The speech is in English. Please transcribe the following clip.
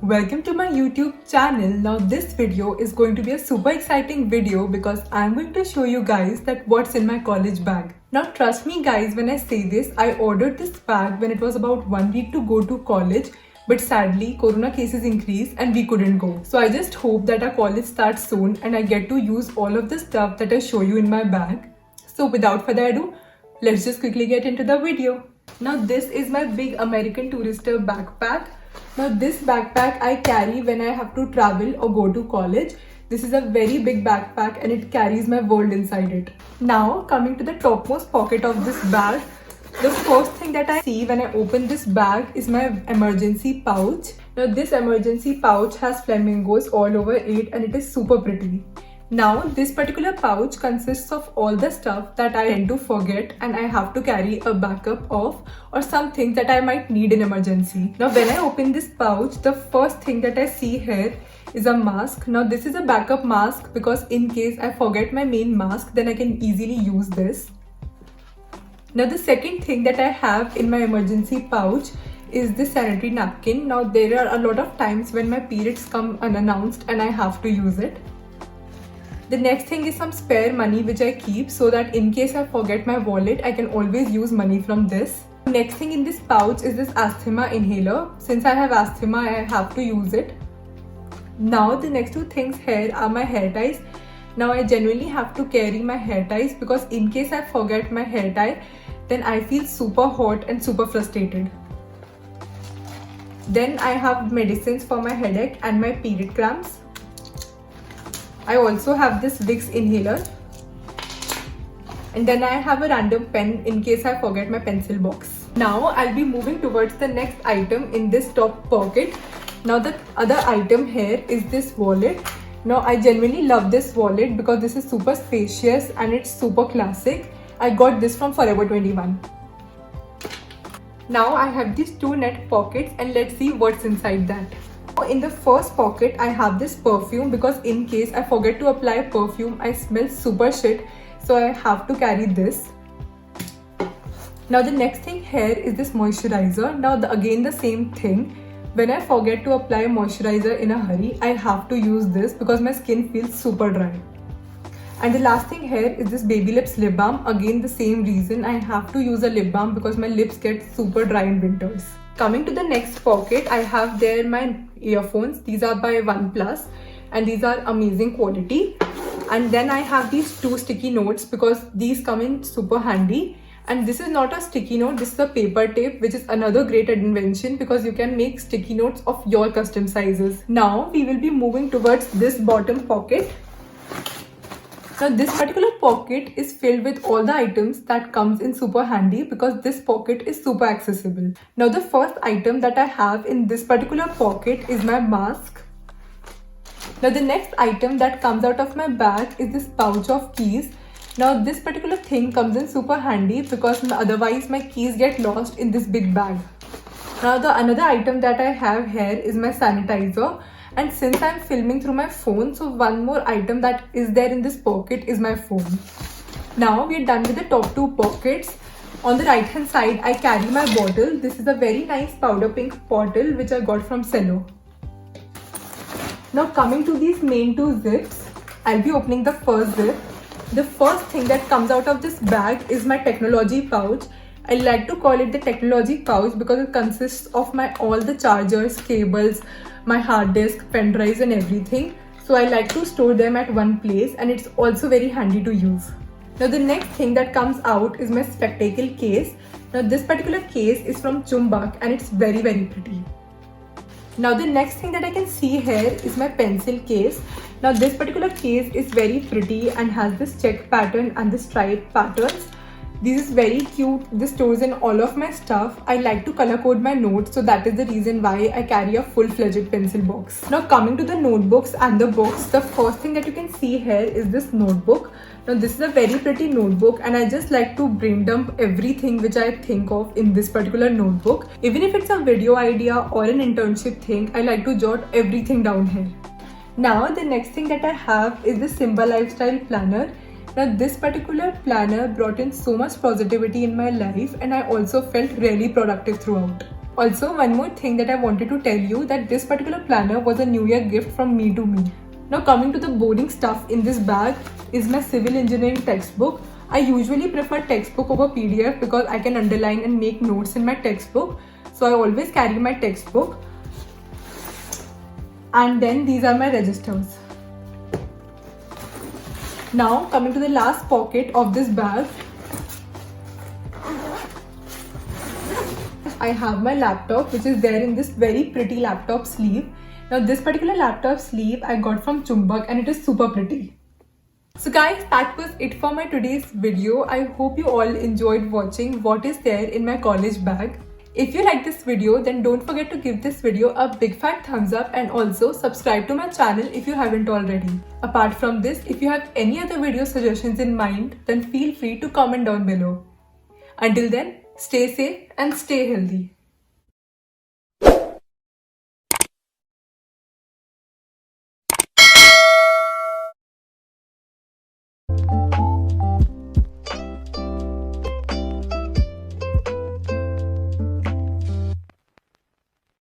Welcome to my YouTube channel. Now this video is going to be a super exciting video because I'm going to show you guys that what's in my college bag. Now trust me guys when I say this, I ordered this bag when it was about 1 week to go to college, but sadly corona cases increased and we couldn't go. So I just hope that our college starts soon and I get to use all of the stuff that I show you in my bag. So without further ado, let's just quickly get into the video. Now this is my big American Tourister backpack. Now this backpack I carry when I have to travel or go to college. This is a very big backpack and it carries my world inside it. Now coming to the topmost pocket of this bag, the first thing that I see when I open this bag is my emergency pouch. Now this emergency pouch has flamingos all over it and it is super pretty. Now this particular pouch consists of all the stuff that I tend to forget and I have to carry a backup of, or something that I might need in emergency. Now when I open this pouch, the first thing that I see here is a mask. Now this is a backup mask because in case I forget my main mask, then I can easily use this. Now the second thing that I have in my emergency pouch is this sanitary napkin. Now there are a lot of times when my periods come unannounced and I have to use it. The next thing is some spare money which I keep so that in case I forget my wallet, I can always use money from this. Next thing in this pouch is this asthma inhaler. Since I have asthma, I have to use it. Now the next two things here are my hair ties. Now I genuinely have to carry my hair ties because in case I forget my hair tie, then I feel super hot and super frustrated. Then I have medicines for my headache and my period cramps. I also have this Vicks inhaler, and then I have a random pen in case I forget my pencil box. Now I'll be moving towards the next item in this top pocket. Now the other item here is this wallet. Now I genuinely love this wallet because this is super spacious and it's super classic. I got this from Forever 21. Now I have these two net pockets and let's see what's inside that. In the first pocket, I have this perfume because in case I forget to apply perfume, I smell super shit, so I have to carry this. Now the next thing here is this moisturizer. Now again the same thing. When I forget to apply moisturizer in a hurry, I have to use this because my skin feels super dry. And the last thing here is this Baby Lips lip balm. Again the same reason, I have to use a lip balm because my lips get super dry in winters. Coming to the next pocket, I have there my earphones. These are by OnePlus and these are amazing quality. And then I have these two sticky notes because these come in super handy. And this is not a sticky note, this is a paper tape, which is another great invention because you can make sticky notes of your custom sizes. Now we will be moving towards this bottom pocket. Now this particular pocket is filled with all the items that comes in super handy because this pocket is super accessible. Now the first item that I have in this particular pocket is my mask. Now the next item that comes out of my bag is this pouch of keys. Now this particular thing comes in super handy because otherwise my keys get lost in this big bag. Now the another item that I have here is my sanitizer. And since I'm filming through my phone, so one more item that is there in this pocket is my phone. Now we are done with the top two pockets. On the right hand side, I carry my bottle. This is a very nice powder pink bottle which I got from Cello. Now coming to these main two zips, I'll be opening the first zip. The first thing that comes out of this bag is my technology pouch. I like to call it the technology pouch because it consists of all the chargers, cables, my hard disk, pen drives and everything. So I like to store them at one place and it's also very handy to use. Now the next thing that comes out is my spectacle case. Now this particular case is from Chumbak and it's very pretty. Now the next thing that I can see here is my pencil case. Now this particular case is very pretty and has this check pattern and the stripe patterns. This is very cute. This stores in all of my stuff. I like to color code my notes, so that is the reason why I carry a full-fledged pencil box. Now coming to the notebooks and the books, the first thing that you can see here is this notebook. Now this is a very pretty notebook and I just like to brain dump everything which I think of in this particular notebook. Even if it's a video idea or an internship thing, I like to jot everything down here. Now the next thing that I have is the Simba Lifestyle Planner. Now this particular planner brought in so much positivity in my life and I also felt really productive throughout. Also, one more thing that I wanted to tell you, that this particular planner was a New Year gift from me to me. Now coming to the boring stuff in this bag is my civil engineering textbook. I usually prefer textbook over PDF because I can underline and make notes in my textbook. So I always carry my textbook. And then these are my registers. Now coming to the last pocket of this bag, I have my laptop, which is there in this very pretty laptop sleeve. Now this particular laptop sleeve I got from Chumbak and it is super pretty. So guys, that was it for my today's video. I hope you all enjoyed watching what is there in my college bag. If you like this video, then don't forget to give this video a big fat thumbs up and also subscribe to my channel if you haven't already. Apart from this, if you have any other video suggestions in mind, then feel free to comment down below. Until then, stay safe and stay healthy.